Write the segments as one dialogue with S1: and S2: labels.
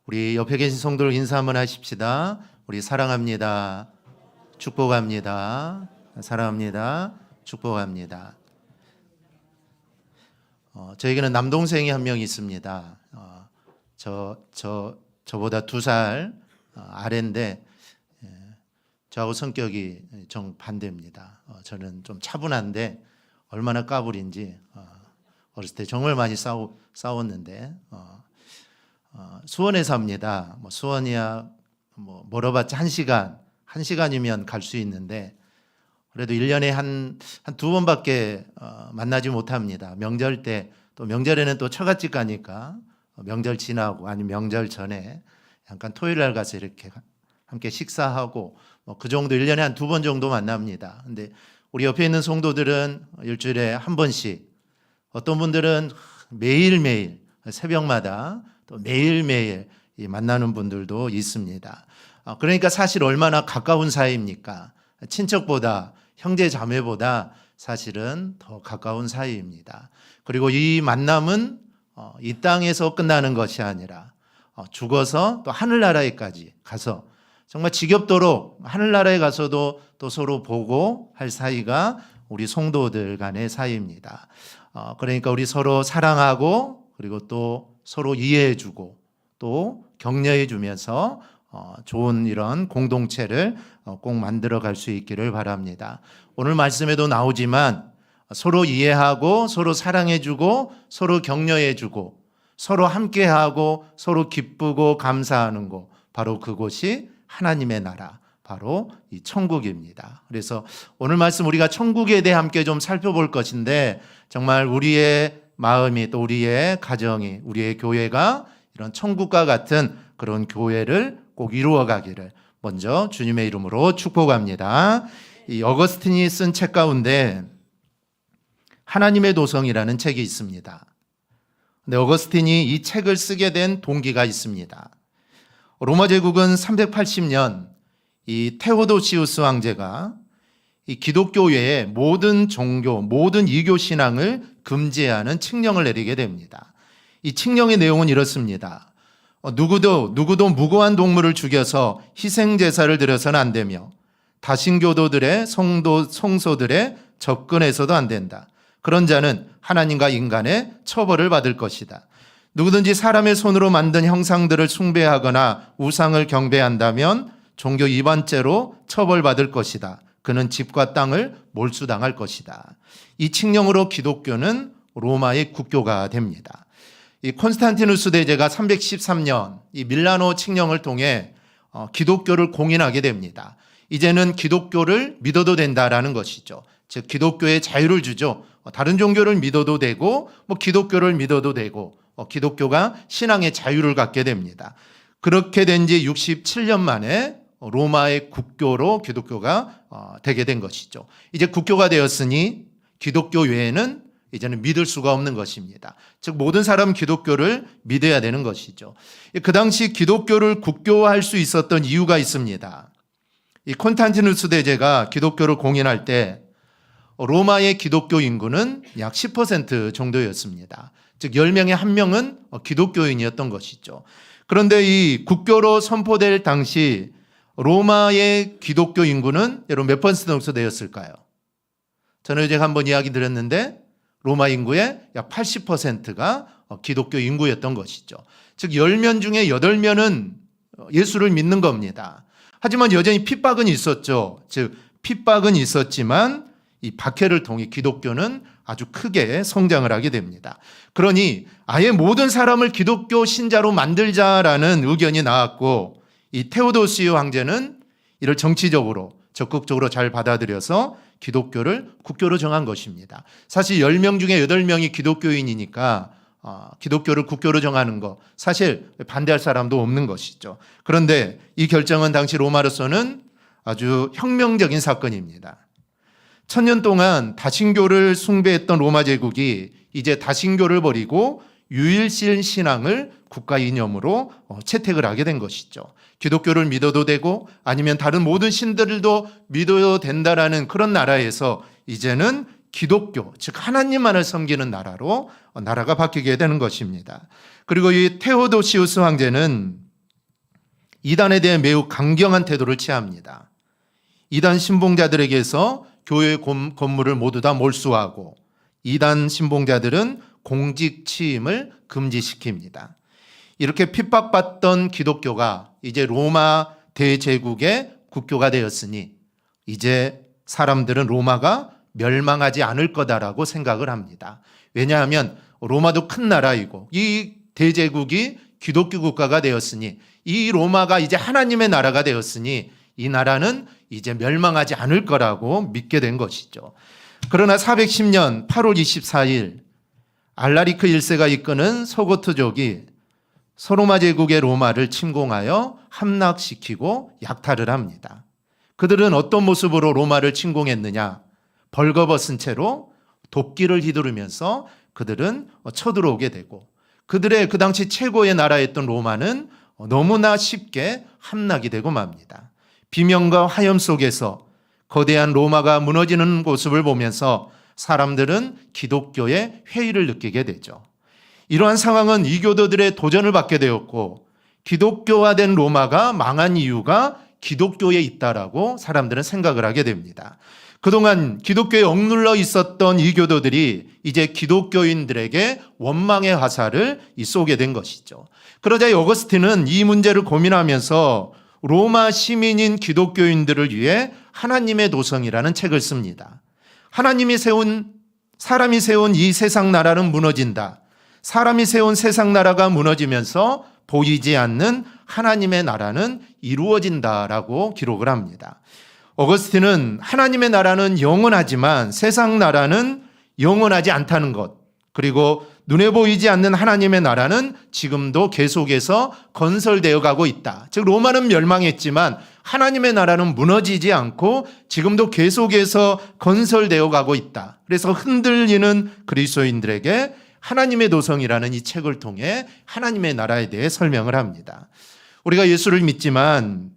S1: 우리 옆에 계신 성도를 인사 한번 하십시다. 우리 사랑합니다. 축복합니다. 사랑합니다. 축복합니다. 저에게는 남동생이 한 명 있습니다. 저보다 2살 아래인데 저하고 성격이 정반대입니다. 저는 좀 차분한데 얼마나 까불인지 어렸을 때 정말 많이 싸웠는데 수원에 삽니다. 수원이야 멀어봤자 1시간이면 갈 수 있는데 그래도 1년에 한 2번밖에 만나지 못합니다. 명절 때, 또 명절에는 또 처갓집 가니까 명절 지나고 아니면 명절 전에 약간 토요일 날 가서 이렇게 함께 식사하고 그 정도 1년에 한 2번 정도 만납니다. 근데 우리 옆에 있는 성도들은 일주일에 한 번씩, 어떤 분들은 매일매일 새벽마다 또 매일매일 만나는 분들도 있습니다. 그러니까 사실 얼마나 가까운 사이입니까? 친척보다, 형제 자매보다 사실은 더 가까운 사이입니다. 그리고 이 만남은 이 땅에서 끝나는 것이 아니라 죽어서 또 하늘나라에까지 가서 정말 지겹도록 하늘나라에 가서도 또 서로 보고 할 사이가 우리 성도들 간의 사이입니다. 그러니까 우리 서로 사랑하고 그리고 또 서로 이해해주고 또 격려해주면서 좋은 이런 공동체를 꼭 만들어 갈 수 있기를 바랍니다. 오늘 말씀에도 나오지만 서로 이해하고 서로 사랑해주고 서로 격려해주고 서로 함께하고 서로 기쁘고 감사하는 곳, 바로 그곳이 하나님의 나라, 바로 이 천국입니다. 그래서 오늘 말씀 우리가 천국에 대해 함께 좀 살펴볼 것인데 정말 우리의 마음이 또 우리의 가정이 우리의 교회가 이런 천국과 같은 그런 교회를 꼭 이루어가기를 먼저 주님의 이름으로 축복합니다. 이 어거스틴이 쓴 책 가운데 하나님의 도성이라는 책이 있습니다. 근데 어거스틴이 이 책을 쓰게 된 동기가 있습니다. 로마 제국은 380년 이 테오도시우스 황제가 이 기독교 외의 모든 종교, 모든 이교 신앙을 금지하는 칙령을 내리게 됩니다. 이 칙령의 내용은 이렇습니다. 누구도 무고한 동물을 죽여서 희생 제사를 드려서는 안 되며 다신교도들의 성소들에 접근해서도 안 된다. 그런 자는 하나님과 인간의 처벌을 받을 것이다. 누구든지 사람의 손으로 만든 형상들을 숭배하거나 우상을 경배한다면 종교 위반죄로 처벌받을 것이다. 그는 집과 땅을 몰수당할 것이다. 이 칙령으로 기독교는 로마의 국교가 됩니다. 이 콘스탄티누스 대제가 313년 이 밀라노 칙령을 통해 기독교를 공인하게 됩니다. 이제는 기독교를 믿어도 된다라는 것이죠. 즉 기독교에 자유를 주죠. 다른 종교를 믿어도 되고 기독교를 믿어도 되고 기독교가 신앙의 자유를 갖게 됩니다. 그렇게 된 지 67년 만에 로마의 국교로 기독교가 되게 된 것이죠. 이제 국교가 되었으니 기독교 외에는 이제는 믿을 수가 없는 것입니다. 즉 모든 사람은 기독교를 믿어야 되는 것이죠. 그 당시 기독교를 국교화할 수 있었던 이유가 있습니다. 이 콘스탄티누스 대제가 기독교를 공인할 때 로마의 기독교 인구는 약 10% 정도였습니다. 즉 10명에 1명은 기독교인이었던 것이죠. 그런데 이 국교로 선포될 당시 로마의 기독교 인구는 여러분 몇 퍼센트 정도 되었을까요? 저는 이제 한번 이야기 드렸는데 로마 인구의 약 80%가 기독교 인구였던 것이죠. 즉 10명 중에 8명은 예수를 믿는 겁니다. 하지만 여전히 핍박은 있었죠. 즉 핍박은 있었지만 이 박해를 통해 기독교는 아주 크게 성장을 하게 됩니다. 그러니 아예 모든 사람을 기독교 신자로 만들자라는 의견이 나왔고 이 테오도시우 황제는 이를 정치적으로 적극적으로 잘 받아들여서 기독교를 국교로 정한 것입니다. 사실 10명 중에 8명이 기독교인이니까 기독교를 국교로 정하는 거 사실 반대할 사람도 없는 것이죠. 그런데 이 결정은 당시 로마로서는 아주 혁명적인 사건입니다. 1000년 동안 다신교를 숭배했던 로마 제국이 이제 다신교를 버리고 유일신 신앙을 국가 이념으로 채택을 하게 된 것이죠. 기독교를 믿어도 되고 아니면 다른 모든 신들도 믿어도 된다라는 그런 나라에서 이제는 기독교, 즉 하나님만을 섬기는 나라로 나라가 바뀌게 되는 것입니다. 그리고 이 테오도시우스 황제는 이단에 대해 매우 강경한 태도를 취합니다. 이단 신봉자들에게서 교회 건물을 모두 다 몰수하고 이단 신봉자들은 공직 취임을 금지시킵니다. 이렇게 핍박받던 기독교가 이제 로마 대제국의 국교가 되었으니 이제 사람들은 로마가 멸망하지 않을 거다라고 생각을 합니다. 왜냐하면 로마도 큰 나라이고 이 대제국이 기독교 국가가 되었으니 이 로마가 이제 하나님의 나라가 되었으니 이 나라는 이제 멸망하지 않을 거라고 믿게 된 것이죠. 그러나 410년 8월 24일 알라리크 1세가 이끄는 서고트족이 서로마 제국의 로마를 침공하여 함락시키고 약탈을 합니다. 그들은 어떤 모습으로 로마를 침공했느냐? 벌거벗은 채로 도끼를 휘두르면서 그들은 쳐들어오게 되고 그들의 그 당시 최고의 나라였던 로마는 너무나 쉽게 함락이 되고 맙니다. 비명과 화염 속에서 거대한 로마가 무너지는 모습을 보면서 사람들은 기독교의 회의를 느끼게 되죠. 이러한 상황은 이교도들의 도전을 받게 되었고 기독교화된 로마가 망한 이유가 기독교에 있다라고 사람들은 생각을 하게 됩니다. 그동안 기독교에 억눌러 있었던 이교도들이 이제 기독교인들에게 원망의 화살을 쏘게 된 것이죠. 그러자 어거스틴은 이 문제를 고민하면서 로마 시민인 기독교인들을 위해 하나님의 도성이라는 책을 씁니다. 사람이 세운 이 세상 나라는 무너진다. 사람이 세운 세상 나라가 무너지면서 보이지 않는 하나님의 나라는 이루어진다라고 기록을 합니다. 어거스틴은 하나님의 나라는 영원하지만 세상 나라는 영원하지 않다는 것, 그리고 눈에 보이지 않는 하나님의 나라는 지금도 계속해서 건설되어 가고 있다. 즉 로마는 멸망했지만 하나님의 나라는 무너지지 않고 지금도 계속해서 건설되어 가고 있다. 그래서 흔들리는 그리스도인들에게 하나님의 도성이라는 이 책을 통해 하나님의 나라에 대해 설명을 합니다. 우리가 예수를 믿지만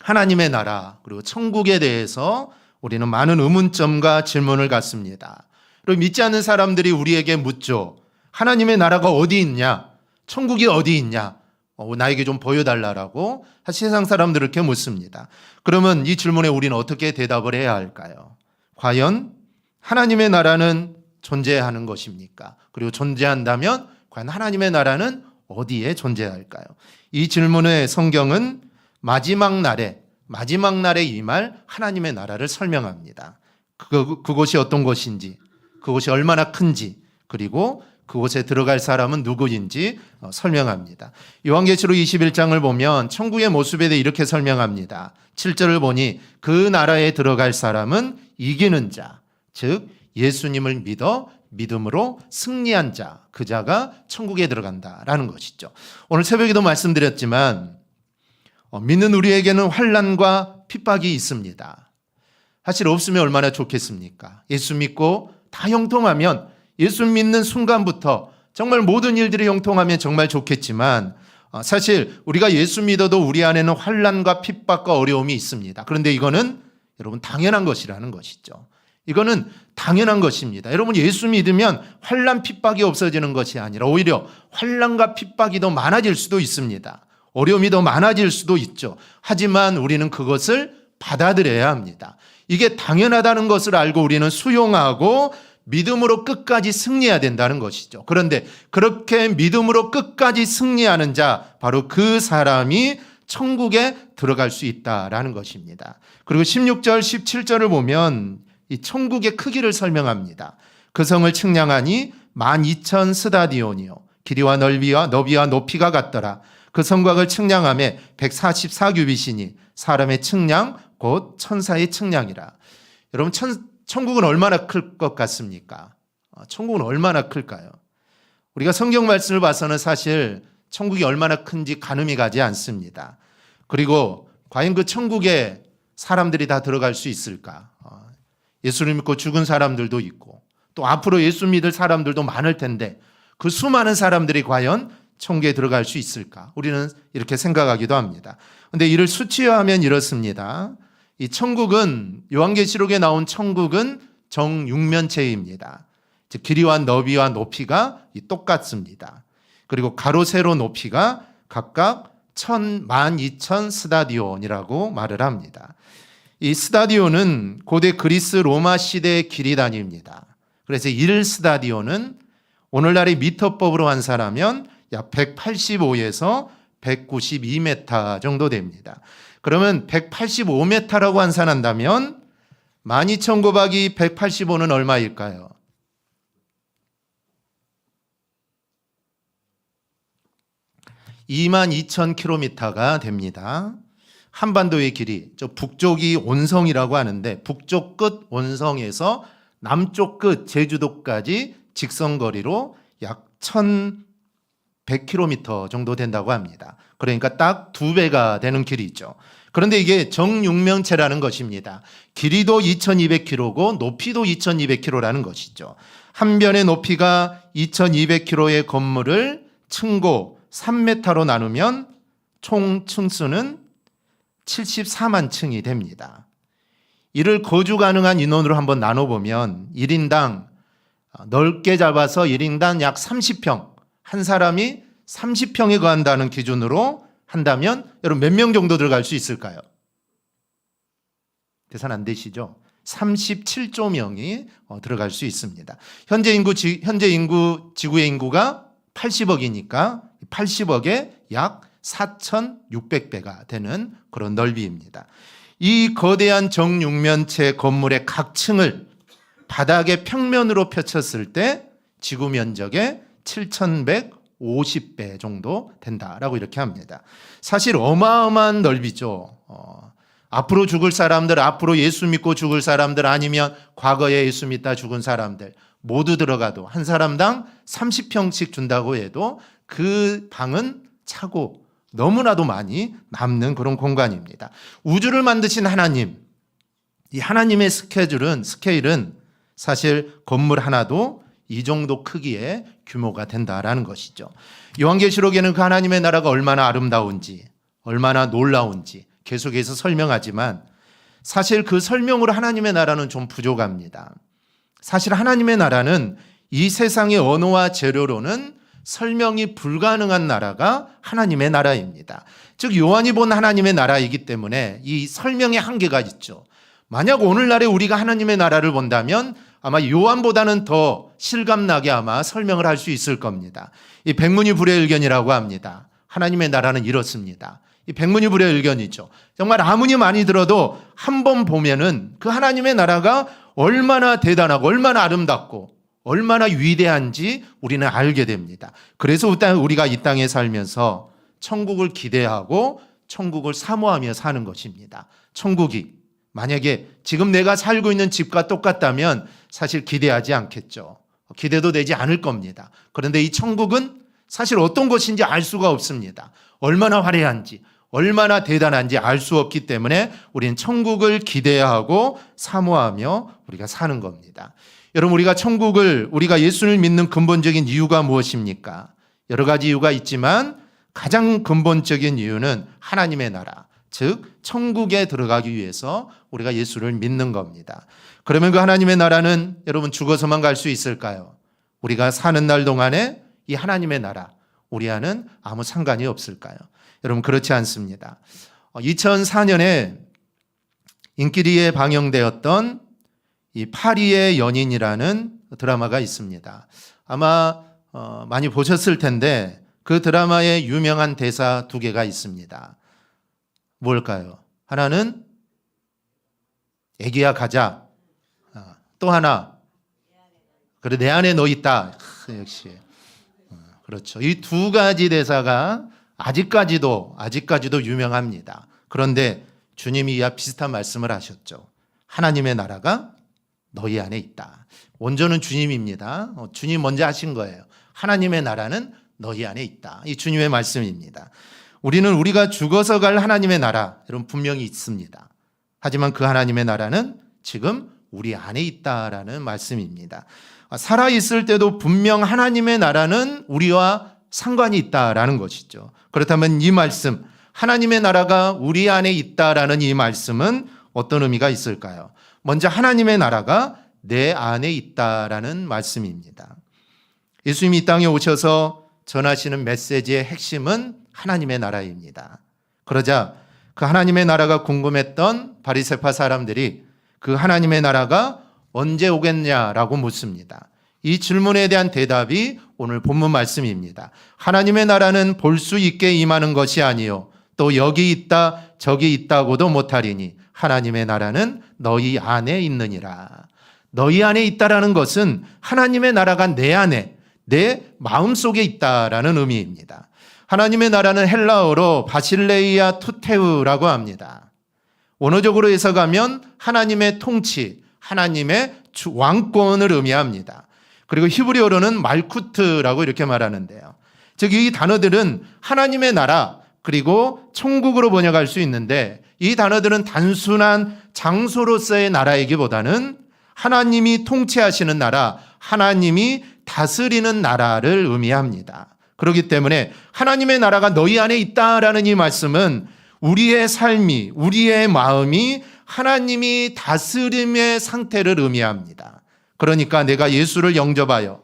S1: 하나님의 나라 그리고 천국에 대해서 우리는 많은 의문점과 질문을 갖습니다. 그리고 믿지 않는 사람들이 우리에게 묻죠. 하나님의 나라가 어디 있냐? 천국이 어디 있냐? 나에게 좀 보여달라고 세상 사람들을 이렇게 묻습니다. 그러면 이 질문에 우리는 어떻게 대답을 해야 할까요? 과연 하나님의 나라는 존재하는 것입니까? 그리고 존재한다면 과연 하나님의 나라는 어디에 존재할까요? 이 질문에 성경은 마지막 날에 임할 하나님의 나라를 설명합니다. 그곳이 어떤 곳인지, 그곳이 얼마나 큰지, 그리고 그곳에 들어갈 사람은 누구인지 설명합니다. 요한계시록 21장을 보면 천국의 모습에 대해 이렇게 설명합니다. 7절을 보니 그 나라에 들어갈 사람은 이기는 자, 즉 예수님을 믿음으로 승리한 자, 그 자가 천국에 들어간다라는 것이죠. 오늘 새벽에도 말씀드렸지만 믿는 우리에게는 환난과 핍박이 있습니다. 사실 없으면 얼마나 좋겠습니까? 예수 믿고 다 형통하면 예수 믿는 순간부터 정말 모든 일들이 형통하면 정말 좋겠지만 사실 우리가 예수 믿어도 우리 안에는 환난과 핍박과 어려움이 있습니다. 그런데 이거는 여러분 당연한 것이라는 것이죠. 이거는 당연한 것입니다. 여러분 예수 믿으면 환난 핍박이 없어지는 것이 아니라 오히려 환난과 핍박이 더 많아질 수도 있습니다. 어려움이 더 많아질 수도 있죠. 하지만 우리는 그것을 받아들여야 합니다. 이게 당연하다는 것을 알고 우리는 수용하고 믿음으로 끝까지 승리해야 된다는 것이죠. 그런데 그렇게 믿음으로 끝까지 승리하는 자, 바로 그 사람이 천국에 들어갈 수 있다라는 것입니다. 그리고 16절, 17절을 보면 이 천국의 크기를 설명합니다. 그 성을 측량하니 12,000 스다디온이요. 길이와 넓이와 높이가 같더라. 그 성곽을 측량함에 144규빗이니 사람의 측량 곧 천사의 측량이라. 여러분 천국은 얼마나 클 것 같습니까? 천국은 얼마나 클까요? 우리가 성경 말씀을 봐서는 사실 천국이 얼마나 큰지 가늠이 가지 않습니다. 그리고 과연 그 천국에 사람들이 다 들어갈 수 있을까? 예수를 믿고 죽은 사람들도 있고 또 앞으로 예수 믿을 사람들도 많을 텐데 그 수많은 사람들이 과연 천국에 들어갈 수 있을까? 우리는 이렇게 생각하기도 합니다. 그런데 이를 수치화하면 이렇습니다. 이 천국은 요한계시록에 나온 천국은 정육면체입니다. 즉 길이와 너비와 높이가 똑같습니다. 그리고 가로 세로 높이가 각각 12,000 스타디온이라고 말을 합니다. 이 스타디온은 고대 그리스 로마 시대의 길이 단위입니다. 그래서 1스타디온은 오늘날의 미터법으로 환산하면 약 185에서 192m 정도 됩니다. 그러면 185m라고 환산한다면 12,000 곱하기 185는 얼마일까요? 22,000km가 됩니다. 한반도의 길이, 저 북쪽이 온성이라고 하는데 북쪽 끝 온성에서 남쪽 끝 제주도까지 직선거리로 약 1,100km 정도 된다고 합니다. 그러니까 딱 2배가 되는 길이죠. 그런데 이게 정육면체라는 것입니다. 길이도 2,200km고 높이도 2,200km라는 것이죠. 한 변의 높이가 2,200km의 건물을 층고 3m로 나누면 총 층수는 74만 층이 됩니다. 이를 거주 가능한 인원으로 한번 나눠보면 1인당 넓게 잡아서 1인당 약 30평, 한 사람이 30평에 거한다는 기준으로 한다면 여러분 몇 명 정도 들어갈 수 있을까요? 계산 안 되시죠? 37조 명이 들어갈 수 있습니다. 현재 인구 지구의 인구가 80억이니까 80억에 약 4,600배가 되는 그런 넓이입니다. 이 거대한 정육면체 건물의 각 층을 바닥의 평면으로 펼쳤을 때 지구 면적의 7,150배 정도 된다라고 이렇게 합니다. 사실 어마어마한 넓이죠. 앞으로 죽을 사람들, 앞으로 예수 믿고 죽을 사람들, 아니면 과거에 예수 믿다 죽은 사람들 모두 들어가도 한 사람당 30평씩 준다고 해도 그 방은 차고 너무나도 많이 남는 그런 공간입니다. 우주를 만드신 하나님, 이 하나님의 스케일은 사실 건물 하나도 이 정도 크기의 규모가 된다라는 것이죠. 요한계시록에는 그 하나님의 나라가 얼마나 아름다운지, 얼마나 놀라운지 계속해서 설명하지만 사실 그 설명으로 하나님의 나라는 좀 부족합니다. 사실 하나님의 나라는 이 세상의 언어와 재료로는 설명이 불가능한 나라가 하나님의 나라입니다. 즉 요한이 본 하나님의 나라이기 때문에 이 설명의 한계가 있죠. 만약 오늘날에 우리가 하나님의 나라를 본다면 아마 요한보다는 더 실감나게 아마 설명을 할 수 있을 겁니다. 이 백문이불여일견이라고 합니다. 하나님의 나라는 이렇습니다. 이 백문이불여일견이죠. 정말 아무리 많이 들어도 한 번 보면은 그 하나님의 나라가 얼마나 대단하고 얼마나 아름답고 얼마나 위대한지 우리는 알게 됩니다. 그래서 우리가 이 땅에 살면서 천국을 기대하고 천국을 사모하며 사는 것입니다. 천국이 만약에 지금 내가 살고 있는 집과 똑같다면 사실 기대하지 않겠죠. 기대도 되지 않을 겁니다. 그런데 이 천국은 사실 어떤 것인지 알 수가 없습니다. 얼마나 화려한지, 얼마나 대단한지 알 수 없기 때문에 우리는 천국을 기대하고 사모하며 우리가 사는 겁니다. 여러분, 우리가 예수를 믿는 근본적인 이유가 무엇입니까? 여러 가지 이유가 있지만 가장 근본적인 이유는 하나님의 나라, 즉 천국에 들어가기 위해서 우리가 예수를 믿는 겁니다. 그러면 그 하나님의 나라는 여러분 죽어서만 갈 수 있을까요? 우리가 사는 날 동안에 이 하나님의 나라, 우리와는 아무 상관이 없을까요? 여러분 그렇지 않습니다. 2004년에 인기리에 방영되었던 이 파리의 연인이라는 드라마가 있습니다. 아마 많이 보셨을 텐데 그 드라마에 유명한 대사 2개가 있습니다. 뭘까요? 하나는 애기야 가자. 또 하나 그래 내 안에 너 있다. 역시 그렇죠. 이 2가지 대사가 아직까지도 유명합니다. 그런데 주님이 이와 비슷한 말씀을 하셨죠. 하나님의 나라가 너희 안에 있다. 원조는 주님입니다. 주님 먼저 하신 거예요. 하나님의 나라는 너희 안에 있다. 이 주님의 말씀입니다. 우리가 죽어서 갈 하나님의 나라 여러분 분명히 있습니다. 하지만 그 하나님의 나라는 지금 우리 안에 있다라는 말씀입니다. 살아있을 때도 분명 하나님의 나라는 우리와 상관이 있다라는 것이죠. 그렇다면 이 말씀, 하나님의 나라가 우리 안에 있다라는 이 말씀은 어떤 의미가 있을까요? 먼저 하나님의 나라가 내 안에 있다라는 말씀입니다. 예수님이 이 땅에 오셔서 전하시는 메시지의 핵심은 하나님의 나라입니다. 그러자 그 하나님의 나라가 궁금했던 바리새파 사람들이 그 하나님의 나라가 언제 오겠냐라고 묻습니다. 이 질문에 대한 대답이 오늘 본문 말씀입니다. 하나님의 나라는 볼 수 있게 임하는 것이 아니요 또 여기 있다 저기 있다고도 못하리니 하나님의 나라는 너희 안에 있느니라. 너희 안에 있다라는 것은 하나님의 나라가 내 안에, 내 마음속에 있다라는 의미입니다. 하나님의 나라는 헬라어로 바실레이아 투테우라고 합니다. 원어적으로 해석하면 하나님의 통치, 하나님의 왕권을 의미합니다. 그리고 히브리어로는 말쿠트라고 이렇게 말하는데요. 즉 이 단어들은 하나님의 나라 그리고 천국으로 번역할 수 있는데 이 단어들은 단순한 장소로서의 나라이기보다는 하나님이 통치하시는 나라, 하나님이 다스리는 나라를 의미합니다. 그렇기 때문에 하나님의 나라가 너희 안에 있다라는 이 말씀은 우리의 삶이, 우리의 마음이 하나님이 다스림의 상태를 의미합니다. 그러니까 내가 예수를 영접하여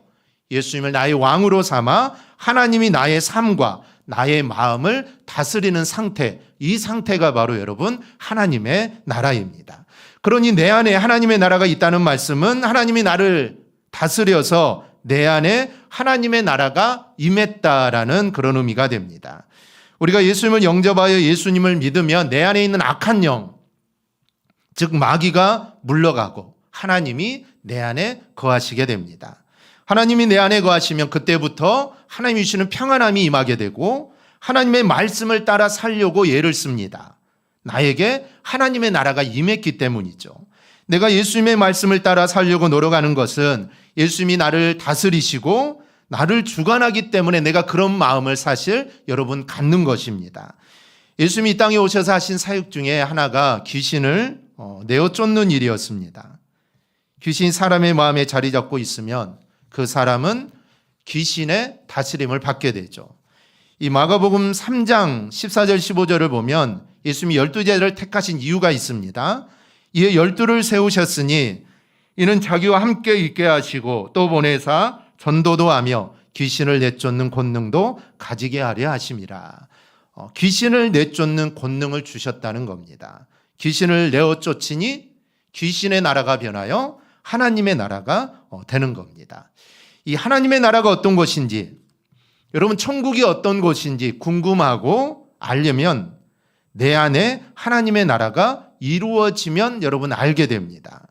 S1: 예수님을 나의 왕으로 삼아 하나님이 나의 삶과 나의 마음을 다스리는 상태, 이 상태가 바로 여러분 하나님의 나라입니다. 그러니 내 안에 하나님의 나라가 있다는 말씀은 하나님이 나를 다스려서 내 안에 하나님의 나라가 임했다라는 그런 의미가 됩니다. 우리가 예수님을 영접하여 예수님을 믿으면 내 안에 있는 악한 영, 즉 마귀가 물러가고 하나님이 내 안에 거하시게 됩니다. 하나님이 내 안에 거하시면 그때부터 하나님이 주시는 평안함이 임하게 되고 하나님의 말씀을 따라 살려고 애를 씁니다. 나에게 하나님의 나라가 임했기 때문이죠. 내가 예수님의 말씀을 따라 살려고 노력하는 것은 예수님이 나를 다스리시고 나를 주관하기 때문에 내가 그런 마음을 사실 여러분 갖는 것입니다. 예수님이 이 땅에 오셔서 하신 사역 중에 하나가 귀신을 내어 쫓는 일이었습니다. 귀신이 사람의 마음에 자리 잡고 있으면 그 사람은 귀신의 다스림을 받게 되죠. 이 마가복음 3장 14절 15절을 보면 예수님이 12제자를 택하신 이유가 있습니다. 이에 12를 세우셨으니 이는 자기와 함께 있게 하시고 또 보내사 전도도 하며 귀신을 내쫓는 권능도 가지게 하려 하심이라. 귀신을 내쫓는 권능을 주셨다는 겁니다. 귀신을 내어 쫓으니 귀신의 나라가 변하여 하나님의 나라가 되는 겁니다. 이 하나님의 나라가 어떤 것인지, 여러분 천국이 어떤 곳인지 궁금하고 알려면 내 안에 하나님의 나라가 이루어지면 여러분 알게 됩니다.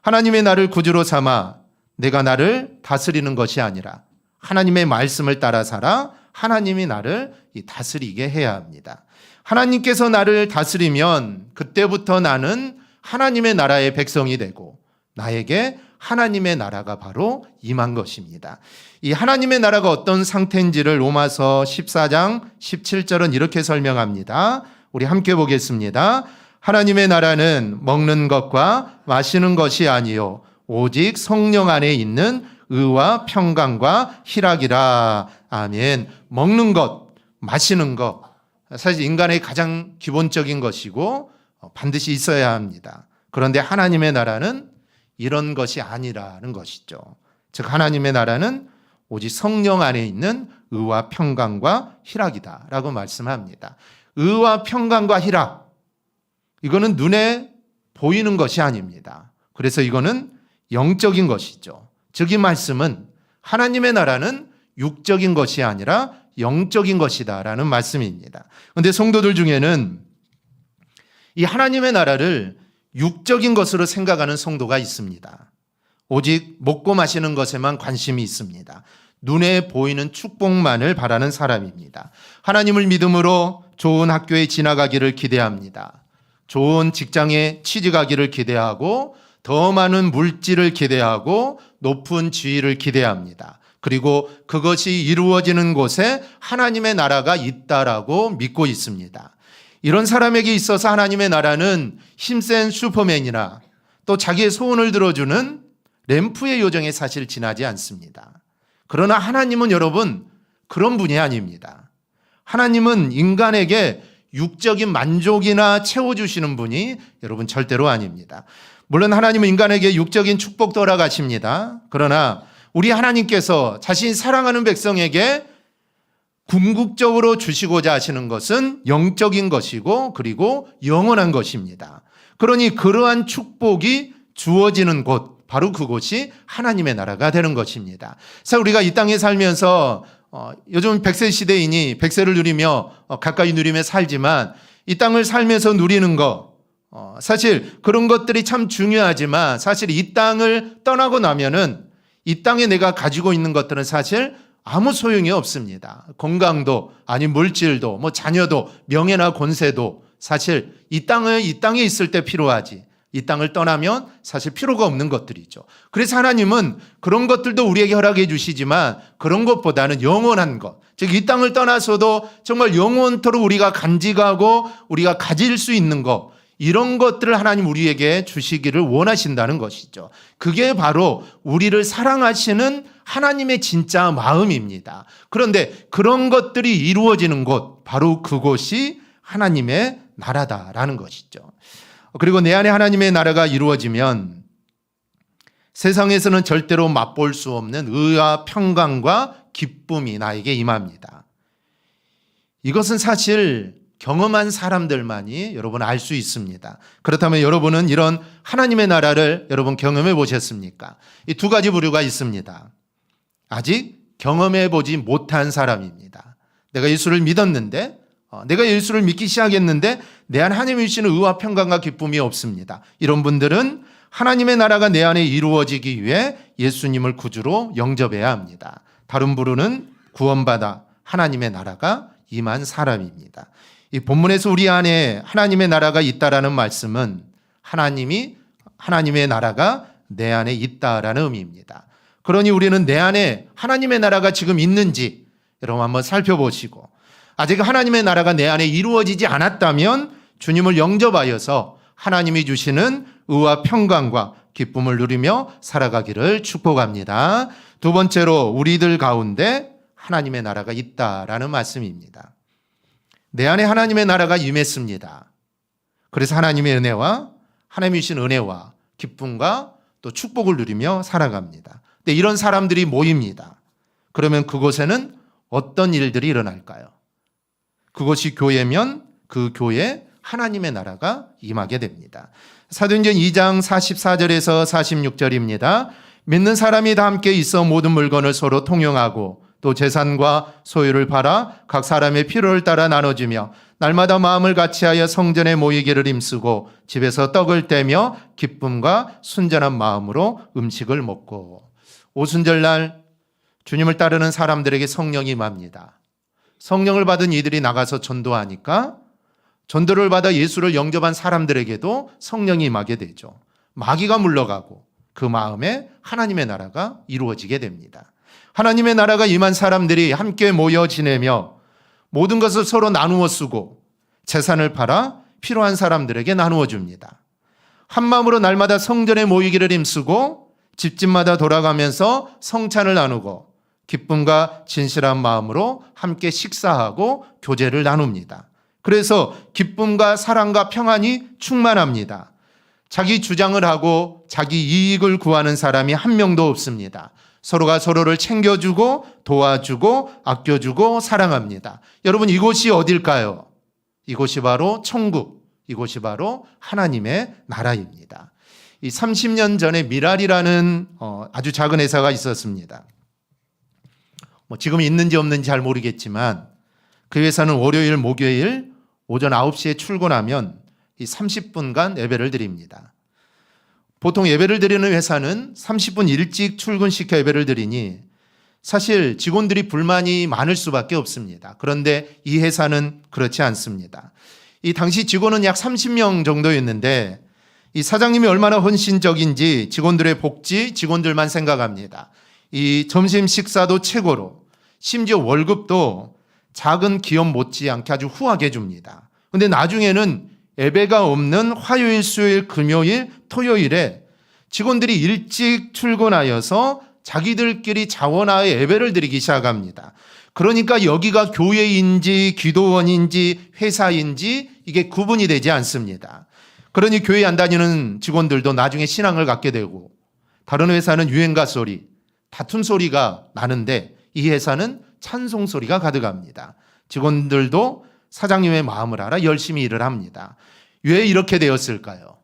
S1: 하나님의 나를 구주로 삼아 내가 나를 다스리는 것이 아니라 하나님의 말씀을 따라 살아 하나님이 나를 다스리게 해야 합니다. 하나님께서 나를 다스리면 그때부터 나는 하나님의 나라의 백성이 되고 나에게 하나님의 나라가 바로 임한 것입니다. 이 하나님의 나라가 어떤 상태인지를 로마서 14장 17절은 이렇게 설명합니다. 우리 함께 보겠습니다. 하나님의 나라는 먹는 것과 마시는 것이 아니요 오직 성령 안에 있는 의와 평강과 희락이라. 아멘. 먹는 것, 마시는 것, 사실 인간의 가장 기본적인 것이고 반드시 있어야 합니다. 그런데 하나님의 나라는 이런 것이 아니라는 것이죠. 즉 하나님의 나라는 오직 성령 안에 있는 의와 평강과 희락이다라고 말씀합니다. 의와 평강과 희락, 이거는 눈에 보이는 것이 아닙니다. 그래서 이거는 영적인 것이죠. 즉 이 말씀은 하나님의 나라는 육적인 것이 아니라 영적인 것이다라는 말씀입니다. 그런데 성도들 중에는 이 하나님의 나라를 육적인 것으로 생각하는 성도가 있습니다. 오직 먹고 마시는 것에만 관심이 있습니다. 눈에 보이는 축복만을 바라는 사람입니다. 하나님을 믿음으로 좋은 학교에 지나가기를 기대합니다. 좋은 직장에 취직하기를 기대하고 더 많은 물질을 기대하고 높은 지위를 기대합니다. 그리고 그것이 이루어지는 곳에 하나님의 나라가 있다라고 믿고 있습니다. 이런 사람에게 있어서 하나님의 나라는 힘센 슈퍼맨이나 또 자기의 소원을 들어주는 램프의 요정에 사실 지나지 않습니다. 그러나 하나님은 여러분 그런 분이 아닙니다. 하나님은 인간에게 육적인 만족이나 채워주시는 분이 여러분 절대로 아닙니다. 물론 하나님은 인간에게 육적인 축복도 허락하십니다. 그러나 우리 하나님께서 자신이 사랑하는 백성에게 궁극적으로 주시고자 하시는 것은 영적인 것이고 그리고 영원한 것입니다. 그러니 그러한 축복이 주어지는 곳, 바로 그곳이 하나님의 나라가 되는 것입니다. 그래서 우리가 이 땅에 살면서 요즘 100세 시대이니 100세를 누리며 가까이 누리며 살지만 이 땅을 살면서 누리는 것, 사실 그런 것들이 참 중요하지만 사실 이 땅을 떠나고 나면은 이 땅에 내가 가지고 있는 것들은 사실 아무 소용이 없습니다. 건강도 아니 물질도 뭐 자녀도 명예나 권세도 사실 이 땅에 있을 때 필요하지 이 땅을 떠나면 사실 필요가 없는 것들이죠. 그래서 하나님은 그런 것들도 우리에게 허락해 주시지만 그런 것보다는 영원한 것, 즉 이 땅을 떠나서도 정말 영원토록 우리가 간직하고 우리가 가질 수 있는 것, 이런 것들을 하나님 우리에게 주시기를 원하신다는 것이죠. 그게 바로 우리를 사랑하시는 하나님의 진짜 마음입니다. 그런데 그런 것들이 이루어지는 곳, 바로 그곳이 하나님의 나라다라는 것이죠. 그리고 내 안에 하나님의 나라가 이루어지면 세상에서는 절대로 맛볼 수 없는 의와 평강과 기쁨이 나에게 임합니다. 이것은 사실 경험한 사람들만이 여러분 알 수 있습니다. 그렇다면 여러분은 이런 하나님의 나라를 여러분 경험해 보셨습니까? 이 두 가지 부류가 있습니다. 아직 경험해 보지 못한 사람입니다. 내가 예수를 믿었는데 내가 예수를 믿기 시작했는데 내 안에 하나님이 주시는 의와 평강과 기쁨이 없습니다. 이런 분들은 하나님의 나라가 내 안에 이루어지기 위해 예수님을 구주로 영접해야 합니다. 다른 부류는 구원받아 하나님의 나라가 임한 사람입니다. 이 본문에서 우리 안에 하나님의 나라가 있다라는 말씀은 하나님의 나라가 내 안에 있다라는 의미입니다. 그러니 우리는 내 안에 하나님의 나라가 지금 있는지 여러분 한번 살펴보시고 아직 하나님의 나라가 내 안에 이루어지지 않았다면 주님을 영접하여서 하나님이 주시는 의와 평강과 기쁨을 누리며 살아가기를 축복합니다. 두 번째로 우리들 가운데 하나님의 나라가 있다라는 말씀입니다. 내 안에 하나님의 나라가 임했습니다. 그래서 하나님의 은혜와 하나님이 주신 은혜와 기쁨과 또 축복을 누리며 살아갑니다. 근데 이런 사람들이 모입니다. 그러면 그곳에는 어떤 일들이 일어날까요? 그것이 교회면 그 교회에 하나님의 나라가 임하게 됩니다. 사도행전 2장 44절에서 46절입니다. 믿는 사람이 다 함께 있어 모든 물건을 서로 통용하고 또 재산과 소유를 팔아 각 사람의 필요를 따라 나눠주며 날마다 마음을 같이하여 성전에 모이기를 힘쓰고 집에서 떡을 떼며 기쁨과 순전한 마음으로 음식을 먹고. 오순절날 주님을 따르는 사람들에게 성령이 임합니다. 성령을 받은 이들이 나가서 전도하니까 전도를 받아 예수를 영접한 사람들에게도 성령이 임하게 되죠. 마귀가 물러가고 그 마음에 하나님의 나라가 이루어지게 됩니다. 하나님의 나라가 임한 사람들이 함께 모여 지내며 모든 것을 서로 나누어 쓰고 재산을 팔아 필요한 사람들에게 나누어 줍니다. 한 마음으로 날마다 성전에 모이기를 힘쓰고 집집마다 돌아가면서 성찬을 나누고 기쁨과 진실한 마음으로 함께 식사하고 교제를 나눕니다. 그래서 기쁨과 사랑과 평안이 충만합니다. 자기 주장을 하고 자기 이익을 구하는 사람이 한 명도 없습니다. 서로가 서로를 챙겨주고 도와주고 아껴주고 사랑합니다. 여러분 이곳이 어딜까요? 이곳이 바로 천국, 이곳이 바로 하나님의 나라입니다. 이 30년 전에 미랄이라는 아주 작은 회사가 있었습니다. 지금 있는지 없는지 잘 모르겠지만 그 회사는 월요일, 목요일 오전 9시에 출근하면 이 30분간 예배를 드립니다. 보통 예배를 드리는 회사는 30분 일찍 출근시켜 예배를 드리니 사실 직원들이 불만이 많을 수밖에 없습니다. 그런데 이 회사는 그렇지 않습니다. 이 당시 직원은 약 30명 정도였는데 이 사장님이 얼마나 헌신적인지 직원들의 복지, 직원들만 생각합니다. 이 점심 식사도 최고로, 심지어 월급도 작은 기업 못지않게 아주 후하게 줍니다. 그런데 나중에는 예배가 없는 화요일, 수요일, 금요일, 토요일에 직원들이 일찍 출근하여서 자기들끼리 자원하여 예배를 드리기 시작합니다. 그러니까 여기가 교회인지 기도원인지 회사인지 이게 구분이 되지 않습니다. 그러니 교회 안 다니는 직원들도 나중에 신앙을 갖게 되고 다른 회사는 유행가 소리, 다툼 소리가 나는데 이 회사는 찬송 소리가 가득합니다. 직원들도 사장님의 마음을 알아 열심히 일을 합니다. 왜 이렇게 되었을까요?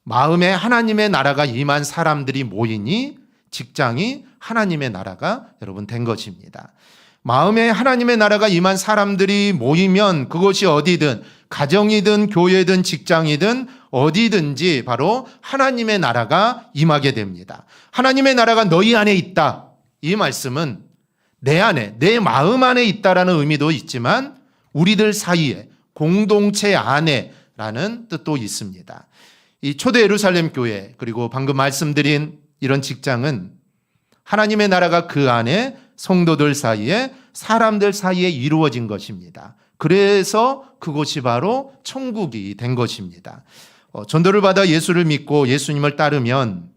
S1: 마음에 하나님의 나라가 임한 사람들이 모이니 직장이 하나님의 나라가 여러분 된 것입니다. 마음에 하나님의 나라가 임한 사람들이 모이면 그것이 어디든 가정이든 교회든 직장이든 어디든지 바로 하나님의 나라가 임하게 됩니다. 하나님의 나라가 너희 안에 있다. 이 말씀은 내 안에, 내 마음 안에 있다라는 의미도 있지만 우리들 사이에 공동체 안에라는 뜻도 있습니다. 이 초대 예루살렘 교회 그리고 방금 말씀드린 이런 직장은 하나님의 나라가 그 안에 성도들 사이에 사람들 사이에 이루어진 것입니다. 그래서 그곳이 바로 천국이 된 것입니다. 전도를 받아 예수를 믿고 예수님을 따르면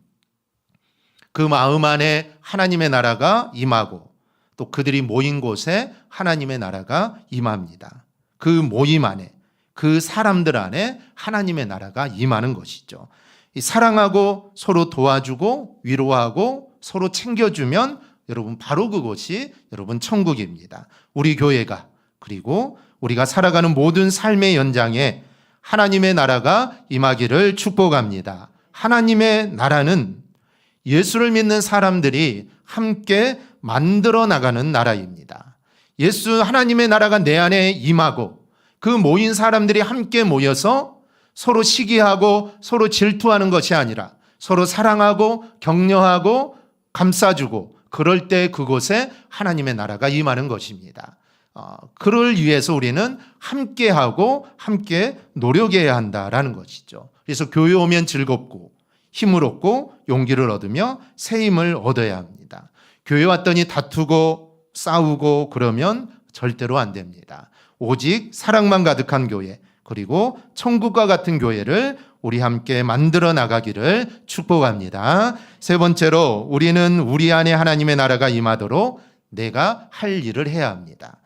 S1: 그 마음 안에 하나님의 나라가 임하고 또 그들이 모인 곳에 하나님의 나라가 임합니다. 그 모임 안에 그 사람들 안에 하나님의 나라가 임하는 것이죠. 사랑하고 서로 도와주고 위로하고 서로 챙겨주면 여러분 바로 그것이 여러분 천국입니다. 우리 교회가 그리고 우리가 살아가는 모든 삶의 연장에 하나님의 나라가 임하기를 축복합니다. 하나님의 나라는 예수를 믿는 사람들이 함께 만들어 나가는 나라입니다. 예수 하나님의 나라가 내 안에 임하고 그 모인 사람들이 함께 모여서 서로 시기하고 서로 질투하는 것이 아니라 서로 사랑하고 격려하고 감싸주고 그럴 때 그곳에 하나님의 나라가 임하는 것입니다. 그를 위해서 우리는 함께하고 함께 노력해야 한다라는 것이죠. 그래서 교회 오면 즐겁고 힘을 얻고 용기를 얻으며 새 힘을 얻어야 합니다. 교회 왔더니 다투고 싸우고 그러면 절대로 안 됩니다. 오직 사랑만 가득한 교회 그리고 천국과 같은 교회를 우리 함께 만들어 나가기를 축복합니다. 세 번째로 우리는 우리 안에 하나님의 나라가 임하도록 내가 할 일을 해야 합니다.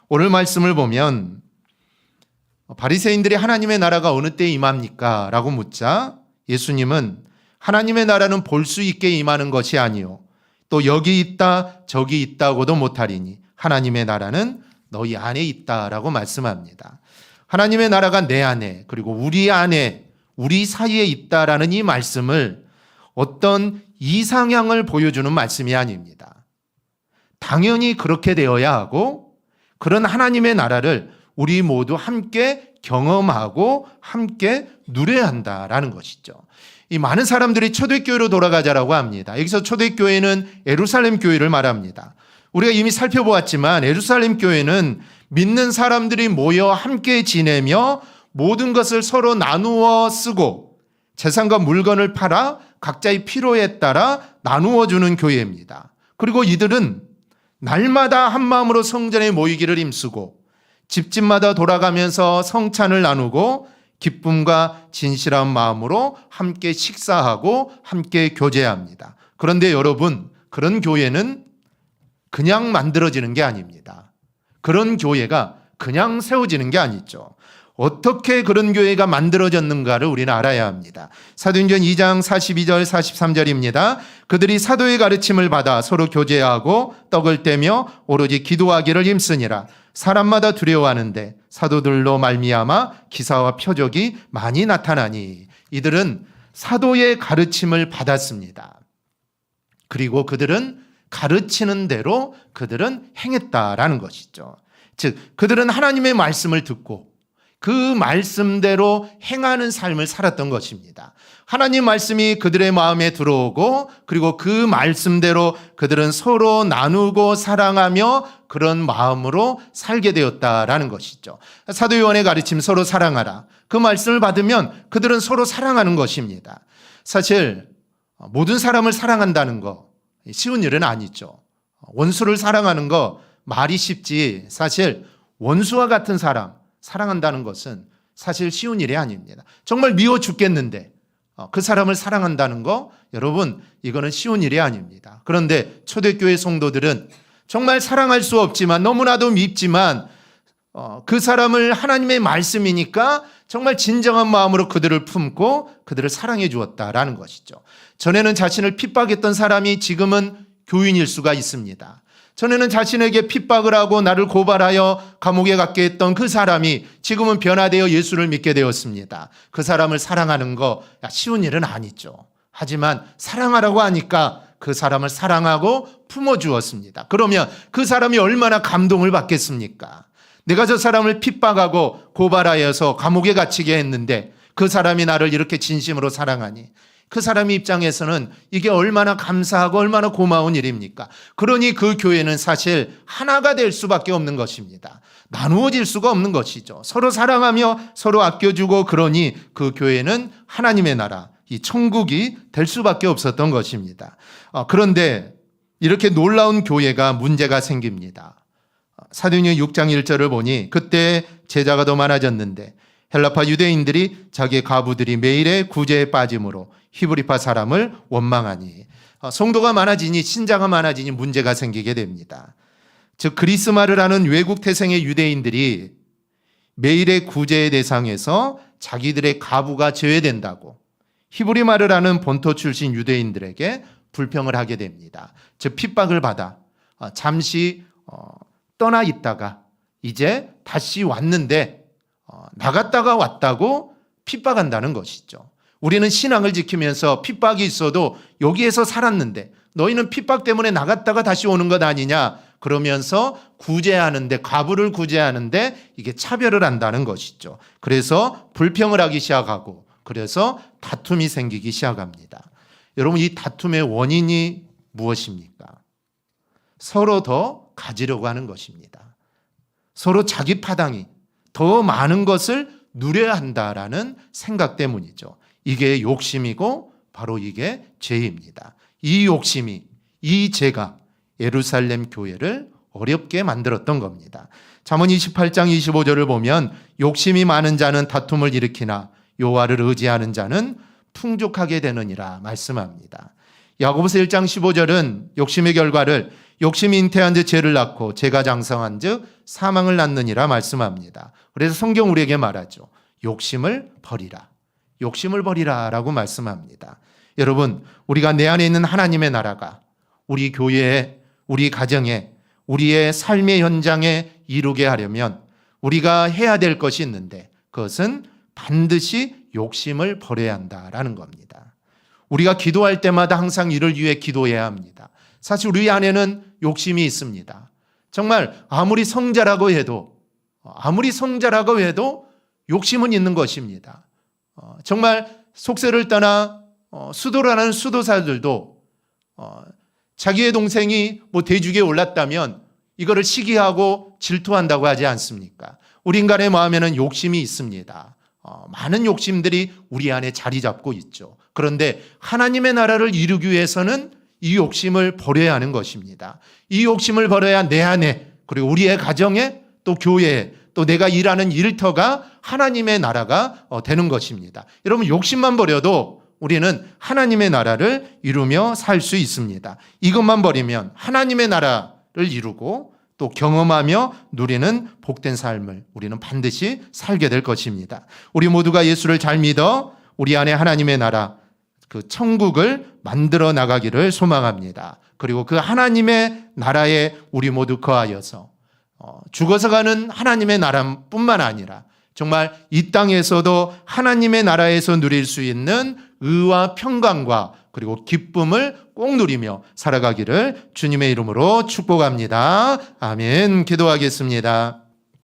S1: 오늘 말씀을 보면 바리새인들이 하나님의 나라가 어느 때 임합니까? 라고 묻자 예수님은 하나님의 나라는 볼 수 있게 임하는 것이 아니요 또 여기 있다 저기 있다고도 못하리니 하나님의 나라는 너희 안에 있다라고 말씀합니다. 하나님의 나라가 내 안에 그리고 우리 안에 우리 사이에 있다라는 이 말씀을 어떤 이상향을 보여주는 말씀이 아닙니다. 당연히 그렇게 되어야 하고 그런 하나님의 나라를 우리 모두 함께 경험하고 함께 누려야 한다라는 것이죠. 이 많은 사람들이 초대교회로 돌아가자라고 합니다. 여기서 초대교회는 예루살렘 교회를 말합니다. 우리가 이미 살펴보았지만 예루살렘 교회는 믿는 사람들이 모여 함께 지내며 모든 것을 서로 나누어 쓰고 재산과 물건을 팔아 각자의 필요에 따라 나누어 주는 교회입니다. 그리고 이들은 날마다 한 마음으로 성전에 모이기를 힘쓰고 집집마다 돌아가면서 성찬을 나누고 기쁨과 진실한 마음으로 함께 식사하고 함께 교제합니다. 그런데 여러분, 그런 교회는 그냥 만들어지는 게 아닙니다. 그런 교회가 그냥 세워지는 게 아니죠. 어떻게 그런 교회가 만들어졌는가를 우리는 알아야 합니다. 사도행전 2장 42절 43절입니다. 그들이 사도의 가르침을 받아 서로 교제하고 떡을 떼며 오로지 기도하기를 힘쓰니라. 사람마다 두려워하는데 사도들로 말미암아 기사와 표적이 많이 나타나니 이들은 사도의 가르침을 받았습니다. 그리고 그들은 가르치는 대로 그들은 행했다라는 것이죠. 즉 그들은 하나님의 말씀을 듣고 그 말씀대로 행하는 삶을 살았던 것입니다. 하나님 말씀이 그들의 마음에 들어오고 그리고 그 말씀대로 그들은 서로 나누고 사랑하며 그런 마음으로 살게 되었다라는 것이죠. 사도 요한의 가르침 서로 사랑하라. 그 말씀을 받으면 그들은 서로 사랑하는 것입니다. 사실 모든 사람을 사랑한다는 거 쉬운 일은 아니죠. 원수를 사랑하는 거 말이 쉽지 사실 원수와 같은 사람 사랑한다는 것은 사실 쉬운 일이 아닙니다. 정말 미워 죽겠는데 그 사람을 사랑한다는 거 여러분 이거는 쉬운 일이 아닙니다. 그런데 초대교회 성도들은 정말 사랑할 수 없지만 너무나도 밉지만 그 사람을 하나님의 말씀이니까 정말 진정한 마음으로 그들을 품고 그들을 사랑해 주었다라는 것이죠. 전에는 자신을 핍박했던 사람이 지금은 교인일 수가 있습니다. 전에는 자신에게 핍박을 하고 나를 고발하여 감옥에 갔게 했던 그 사람이 지금은 변화되어 예수를 믿게 되었습니다. 그 사람을 사랑하는 거 쉬운 일은 아니죠. 하지만 사랑하라고 하니까 그 사람을 사랑하고 품어주었습니다. 그러면 그 사람이 얼마나 감동을 받겠습니까? 내가 저 사람을 핍박하고 고발하여서 감옥에 갇히게 했는데 그 사람이 나를 이렇게 진심으로 사랑하니 그 사람 입장에서는 이게 얼마나 감사하고 얼마나 고마운 일입니까? 그러니 그 교회는 사실 하나가 될 수밖에 없는 것입니다. 나누어질 수가 없는 것이죠. 서로 사랑하며 서로 아껴주고 그러니 그 교회는 하나님의 나라, 이 천국이 될 수밖에 없었던 것입니다. 그런데 이렇게 놀라운 교회가 문제가 생깁니다. 사도행전 6장 1절을 보니 그때 제자가 더 많아졌는데 헬라파 유대인들이 자기의 가부들이 매일의 구제에 빠짐으로 히브리파 사람을 원망하니 성도가 많아지니 신자가 많아지니 문제가 생기게 됩니다. 즉 그리스말을 하는 외국 태생의 유대인들이 매일의 구제의 대상에서 자기들의 가부가 제외된다고 히브리말을 하는 본토 출신 유대인들에게 불평을 하게 됩니다. 즉 핍박을 받아 잠시 떠나 있다가 이제 다시 왔는데 나갔다가 왔다고 핍박한다는 것이죠. 우리는 신앙을 지키면서 핍박이 있어도 여기에서 살았는데 너희는 핍박 때문에 나갔다가 다시 오는 것 아니냐 그러면서 구제하는데 가부를 구제하는데 이게 차별을 한다는 것이죠. 그래서 불평을 하기 시작하고 그래서 다툼이 생기기 시작합니다. 여러분 이 다툼의 원인이 무엇입니까? 서로 더 가지려고 하는 것입니다. 서로 자기 파당이 더 많은 것을 누려야 한다라는 생각 때문이죠. 이게 욕심이고 바로 이게 죄입니다. 이 욕심이 이 죄가 예루살렘 교회를 어렵게 만들었던 겁니다. 잠언 28장 25절을 보면 욕심이 많은 자는 다툼을 일으키나 여호와를 의지하는 자는 풍족하게 되느니라 말씀합니다. 야고보서 1장 15절은 욕심의 결과를 욕심이 잉태한 즉 죄를 낳고 죄가 장성한 즉 사망을 낳느니라 말씀합니다. 그래서 성경 우리에게 말하죠. 욕심을 버리라. 욕심을 버리라라고 말씀합니다. 여러분, 우리가 내 안에 있는 하나님의 나라가 우리 교회에, 우리 가정에, 우리의 삶의 현장에 이루게 하려면 우리가 해야 될 것이 있는데 그것은 반드시 욕심을 버려야 한다라는 겁니다. 우리가 기도할 때마다 항상 이를 위해 기도해야 합니다. 사실 우리 안에는 욕심이 있습니다. 정말 아무리 성자라고 해도 욕심은 있는 것입니다. 정말 속세를 떠나 수도를 하는 수도사들도 자기의 동생이 대주기에 올랐다면 이거를 시기하고 질투한다고 하지 않습니까? 우리 인간의 마음에는 욕심이 있습니다. 많은 욕심들이 우리 안에 자리 잡고 있죠. 그런데 하나님의 나라를 이루기 위해서는 이 욕심을 버려야 하는 것입니다. 이 욕심을 버려야 내 안에 그리고 우리의 가정에 또 교회에 또 내가 일하는 일터가 하나님의 나라가 되는 것입니다. 여러분 욕심만 버려도 우리는 하나님의 나라를 이루며 살 수 있습니다. 이것만 버리면 하나님의 나라를 이루고 또 경험하며 누리는 복된 삶을 우리는 반드시 살게 될 것입니다. 우리 모두가 예수를 잘 믿어 우리 안에 하나님의 나라 그 천국을 만들어 나가기를 소망합니다. 그리고 그 하나님의 나라에 우리 모두 거하여서 죽어서 가는 하나님의 나라뿐만 아니라 정말 이 땅에서도 하나님의 나라에서 누릴 수 있는 의와 평강과 그리고 기쁨을 꼭 누리며 살아가기를 주님의 이름으로 축복합니다. 아멘. 기도하겠습니다.